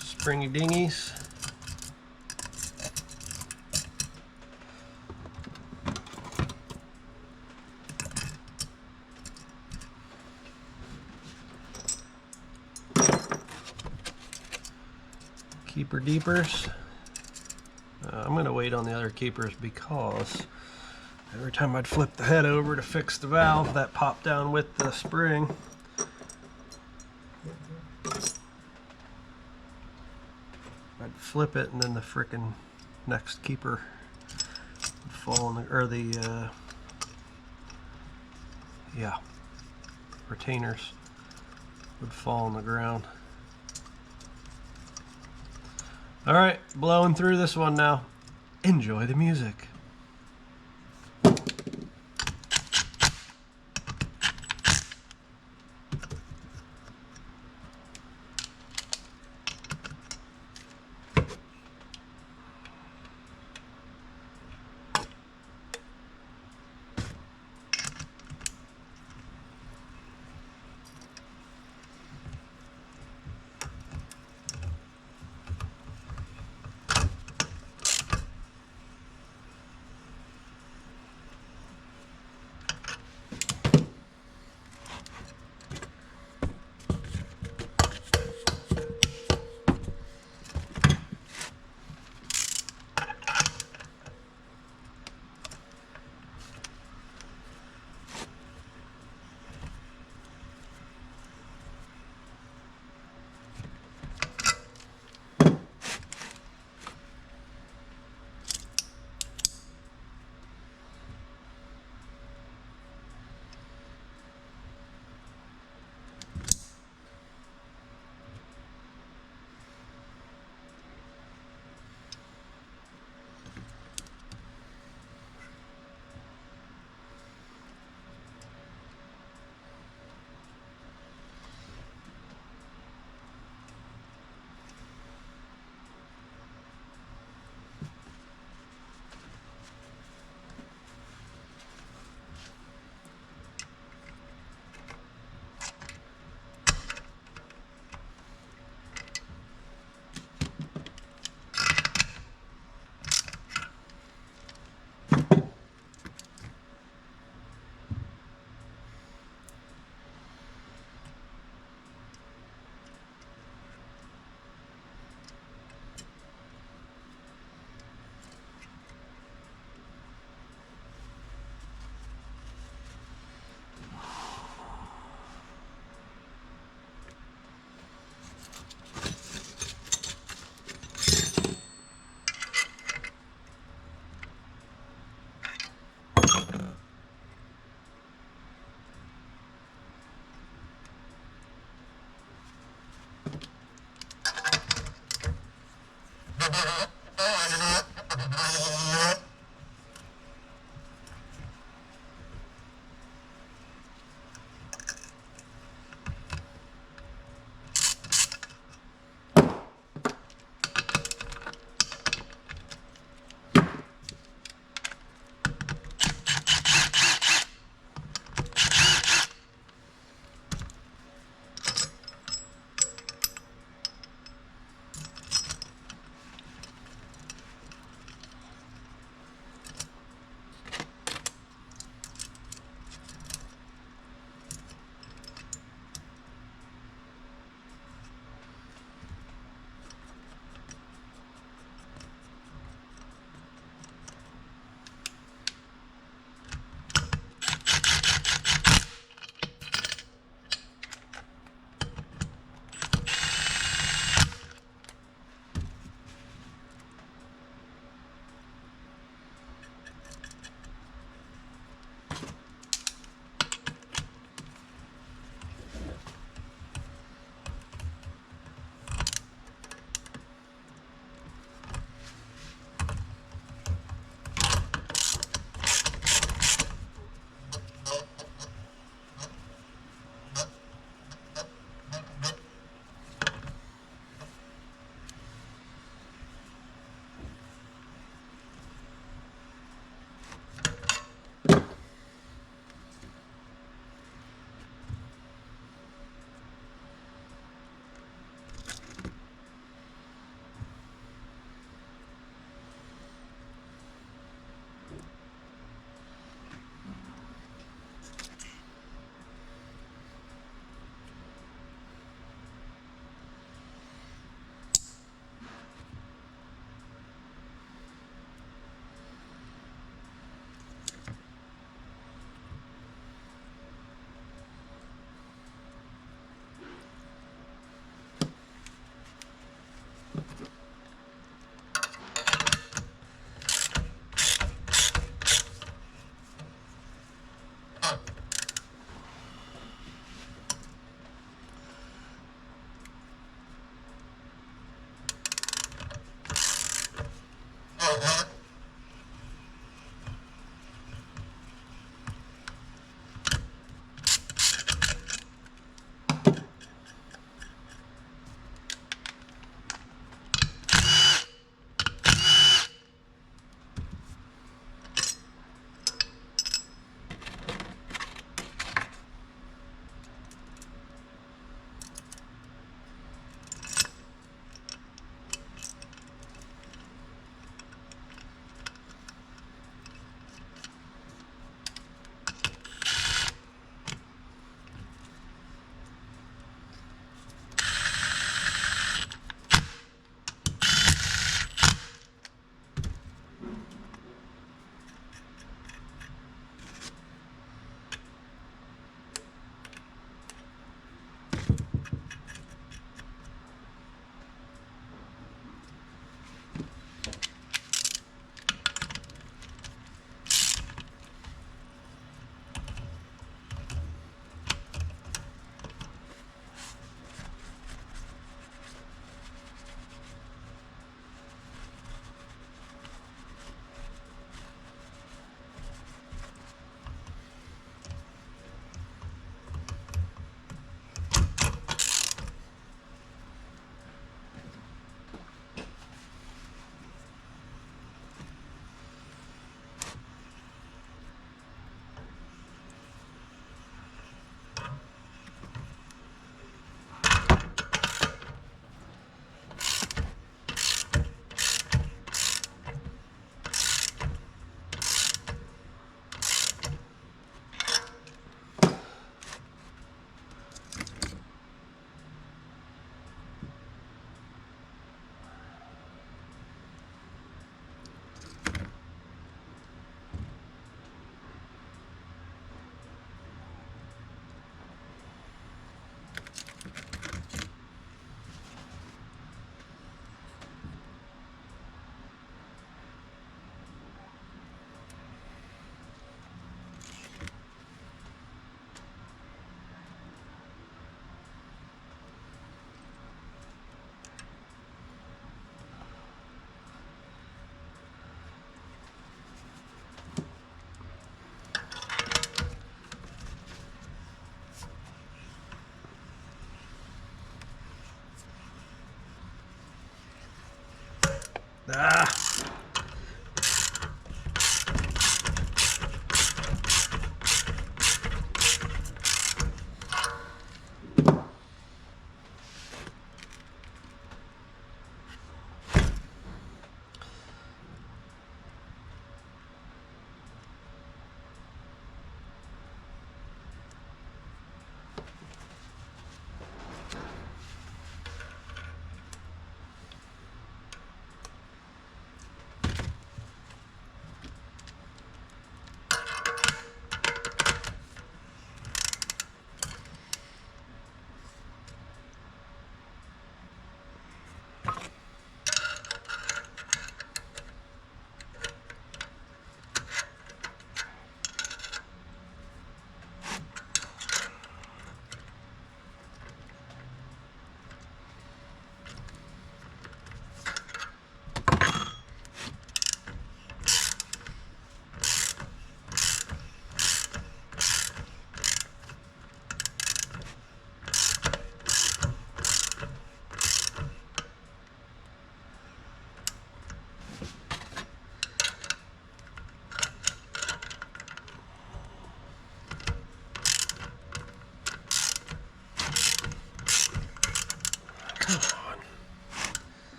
Springy dingies. Keeper deepers. I'm going to wait on the other keepers because every time I'd flip the head over to fix the valve, that popped down with the spring. I'd flip it and then the frickin' next keeper would fall in the, or the, yeah, retainers would fall on the ground. All right, blowing through this one now. Enjoy the music.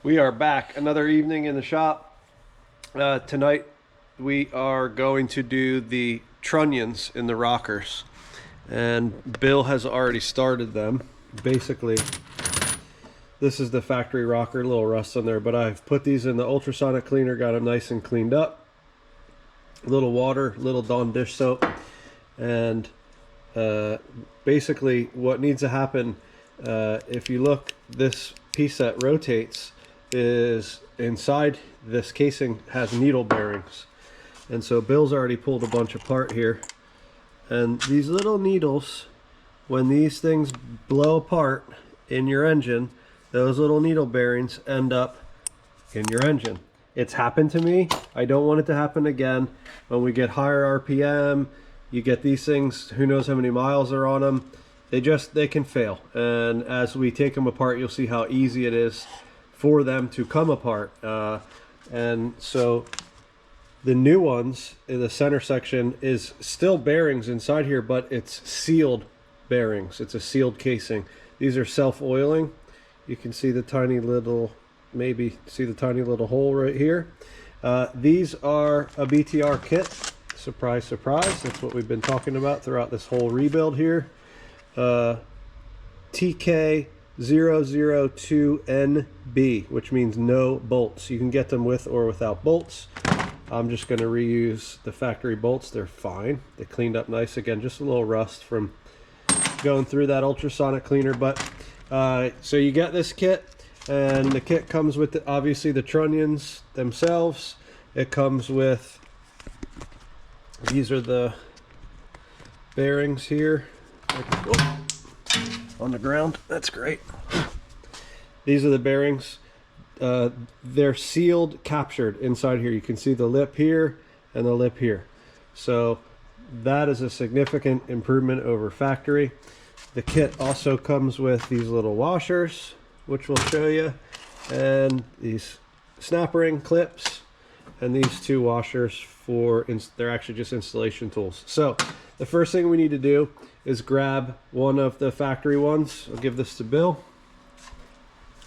We are back another evening in the shop. Tonight we are going to do the trunnions in the rockers, and Bill has already started them. Basically, this is the factory rocker, a little rust on there, but I've put these in the ultrasonic cleaner, got them nice and cleaned up. A little water, little Dawn dish soap, and basically what needs to happen, if you look, this piece that rotates is inside this casing has needle bearings, and so Bill's already pulled a bunch apart here, and these little needles, when these things blow apart in your engine, those little needle bearings end up in your engine. It's happened to me. I don't want it to happen again. When we get higher RPM, you get these things, who knows how many miles are on them, they can fail, and as we take them apart, you'll see how easy it is for them to come apart. And so the new ones in the center section is still bearings inside here, but it's sealed bearings. It's a sealed casing. These are self-oiling. You can see the tiny little, maybe see the tiny little hole right here. These are a BTR kit. Surprise, surprise. That's what we've been talking about throughout this whole rebuild here. TK002NB, which means no bolts. You can get them with or without bolts. I'm just going to reuse the factory bolts. They're fine. They cleaned up nice. Again, just a little rust from going through that ultrasonic cleaner. But so you get this kit, and the kit comes with obviously the trunnions themselves. It comes with, these are the bearings here. On the ground. That's great. These are the bearings. They're sealed, captured inside here. You can see the lip here and the lip here. So that is a significant improvement over factory. The kit also comes with these little washers, which we'll show you, and these snap ring clips, and these two washers for, they're actually just installation tools. So the first thing we need to do is grab one of the factory ones. I'll give this to Bill,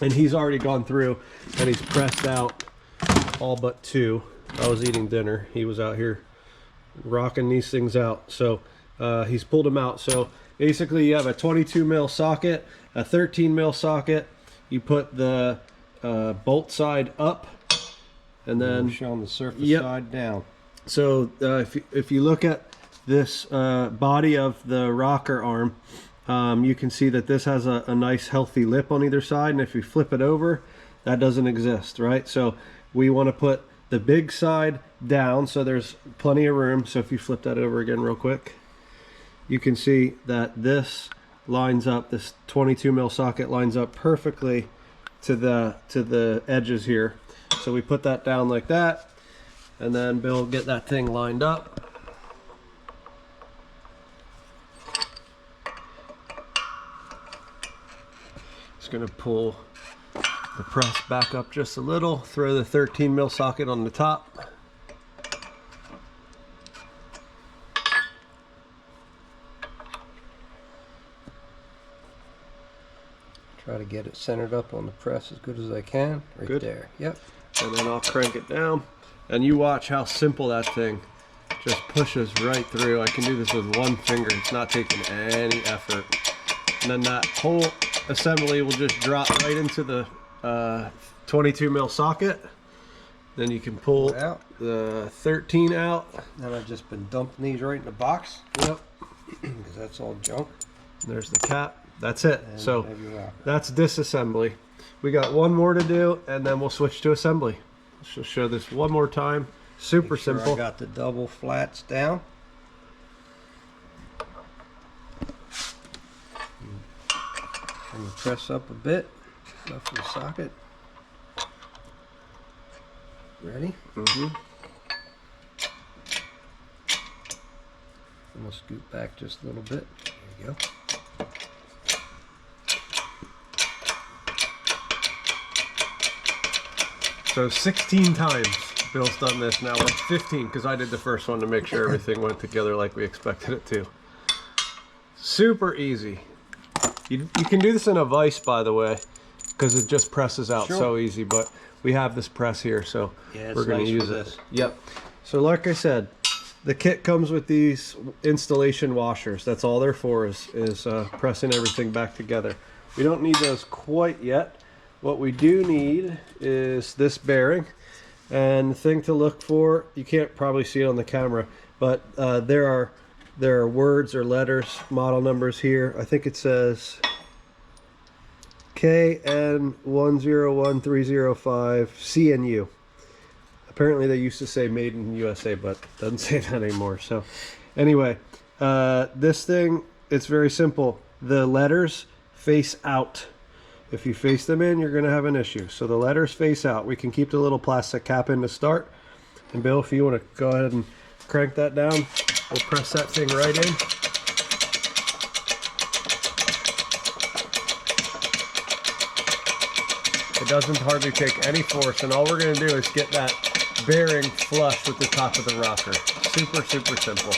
and he's already gone through and he's pressed out all but two. I was eating dinner, he was out here rocking these things out, so he's pulled them out. So basically you have a 22 mil socket, a 13 mil socket. You put the bolt side up, and then showing the surface side down. So if you look at this body of the rocker arm, you can see that this has a nice healthy lip on either side, and if you flip it over, that doesn't exist, right? So we want to put the big side down so there's plenty of room. So if you flip that over again real quick, you can see that this lines up, this 22 mil socket lines up perfectly to the edges here. So we put that down like that, and then Bill get that thing lined up. Just gonna pull the press back up just a little, throw the 13 mil socket on the top. Try to get it centered up on the press as good as I can. Right Good. There. Yep. And then I'll crank it down, and you watch how simple that thing just pushes right through. I can do this with one finger. It's not taking any effort. And then that whole assembly will just drop right into the 22 mil socket. Then you can pull out the 13 out. And I've just been dumping these right in the box. Yep. Because that's all junk. There's the cap. That's it. And So that's disassembly. We got one more to do, and then we'll switch to assembly. Let's show this one more time. Super Make sure simple. I got the double flats down. And press up a bit, enough for the socket. Ready? Mm-hmm. I'm gonna scoot back just a little bit. There you go. So 16 times Bill's done this now. We're 15 because I did the first one to make sure everything went together like we expected it to. Super easy. You can do this in a vise, by the way, because it just presses out so easy. But we have this press here, so we're going to use it. Yep. So like I said, the kit comes with these installation washers. That's all they're for, is pressing everything back together. We don't need those quite yet. What we do need is this bearing. And the thing to look for, you can't probably see it on the camera, but there are words or letters, model numbers here. I think it says KN101305 CNU. Apparently they used to say made in USA, but it doesn't say that anymore. So anyway, this thing, it's very simple. The letters face out. If you face them in, you're going to have an issue. So the letters face out. We can keep the little plastic cap in to start. And Bill, if you want to go ahead and crank that down, we'll press that thing right in. It doesn't hardly take any force, and all we're going to do is get that bearing flush with the top of the rocker. Super, super simple.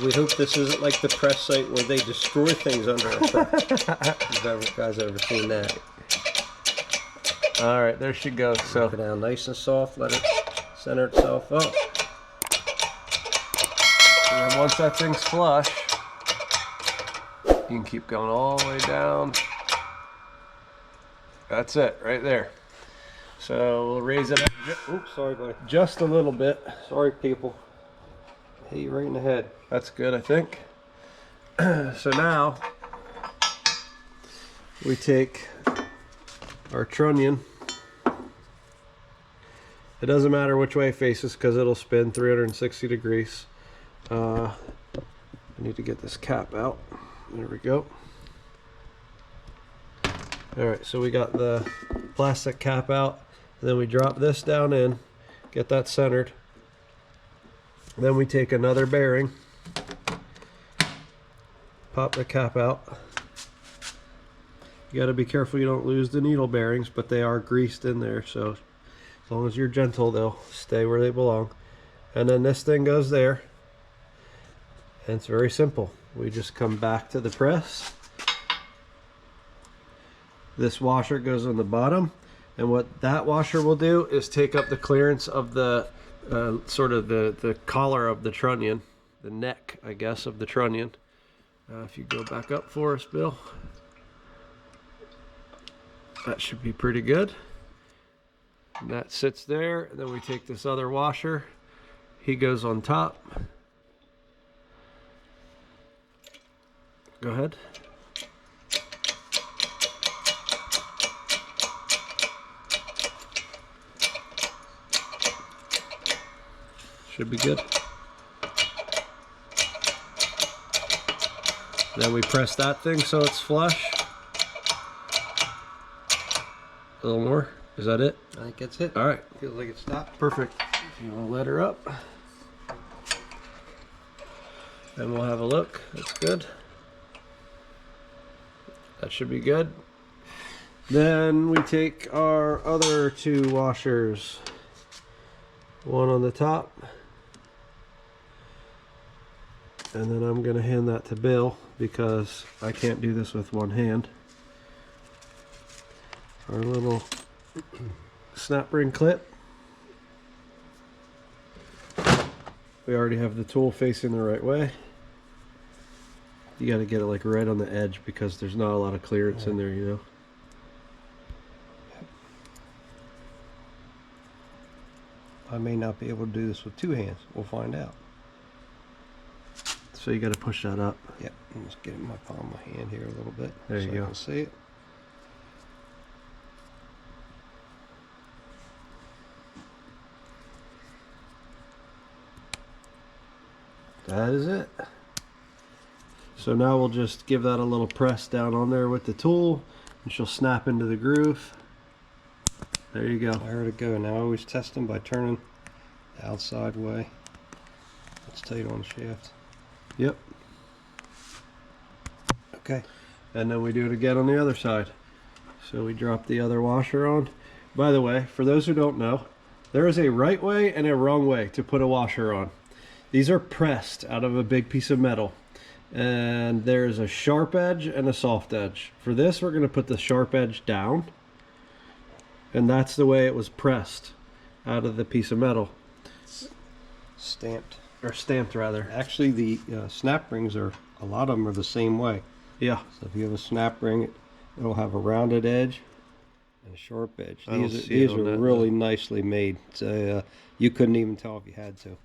We hope this isn't like the press site where they destroy things under a press. You guys ever seen that? All right, there she goes. So put it down nice and soft, let it center itself up. And once that thing's flush, you can keep going all the way down. That's it, right there. So we'll raise it up. Oops, sorry, buddy. Just a little bit. Sorry, people. Hit you right in the head. That's good, I think. So now we take our trunnion. It doesn't matter which way it faces because it'll spin 360 degrees. I need to get this cap out. There we go. Alright, so we got the plastic cap out. And then we drop this down in, get that centered. Then we take another bearing, pop the cap out. You got to be careful you don't lose the needle bearings, but they are greased in there, so as long as you're gentle, they'll stay where they belong. And then this thing goes there, and it's very simple. We just come back to the press. This washer goes on the bottom, and what that washer will do is take up the clearance of the sort of the collar of the trunnion, the neck, I guess, of the trunnion. If you go back up for us, Bill, that should be pretty good. And that sits there, and then we take this other washer. He goes on top. Go ahead. Should be good. Then we press that thing so it's flush. A little more. Is that it? I think that's it. All right. Feels like it stopped. Perfect. If you want to let her up, then we'll have a look. That's good. That should be good. Then we take our other two washers. One on the top. And then I'm going to hand that to Bill because I can't do this with one hand. Our little snap ring clip. We already have the tool facing the right way. You got to get it like right on the edge because there's not a lot of clearance in there, you know. I may not be able to do this with two hands. We'll find out. So you got to push that up. Yep. I'm just getting my palm of my hand here a little bit. There you so go. I can see it. That is it. So now we'll just give that a little press down on there with the tool, and she'll snap into the groove. There you go. There to go. Now I always test them by turning the outside way. It's tight on the shaft. Yep. Okay. And then we do it again on the other side. So we drop the other washer on. By the way, for those who don't know, there is a right way and a wrong way to put a washer on. These are pressed out of a big piece of metal. And there's a sharp edge and a soft edge. For this, we're going to put the sharp edge down. And that's the way it was pressed out of the piece of metal. Stamped. Or stamped, rather. Actually, the snap rings are, a lot of them are the same way. Yeah. So if you have a snap ring, it'll have a rounded edge and a sharp edge. These are really nicely made. So you couldn't even tell if you had to.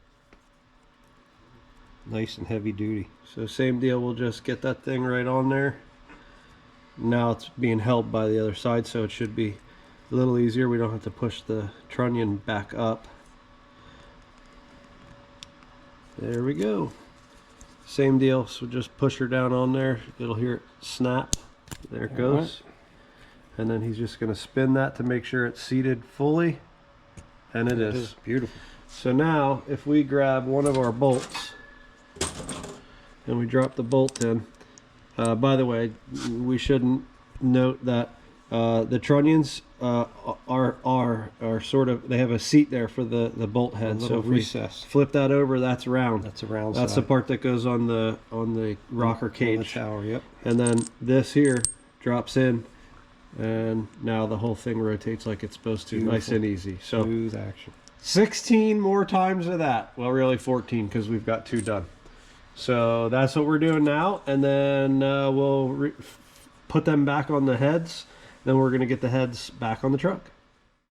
Nice and heavy duty. So same deal, we'll just get that thing right on there. Now it's being held by the other side, so it should be a little easier. We don't have to push the trunnion back up. There we go. Same deal, so just push her down on there. You'll hear it snap. There it goes. And then he's just going to spin that to make sure it's seated fully. And it is. It is beautiful. So now, if we grab one of our bolts, and we drop the bolt in. By the way, we shouldn't note that the trunnions are sort of, they have a seat there for the bolt head. So if recess. we flip that over, that's round. That's a round That's side. the part that goes on the rocker cage. On the tower, yep. And then this here drops in, and now the whole thing rotates like it's supposed to. Beautiful. Nice and easy. So Smooth action. 16 more times of that. Well, really 14 because we've got 2 done. So that's what we're doing now, and then we'll put them back on the heads. Then we're going to get the heads back on the truck.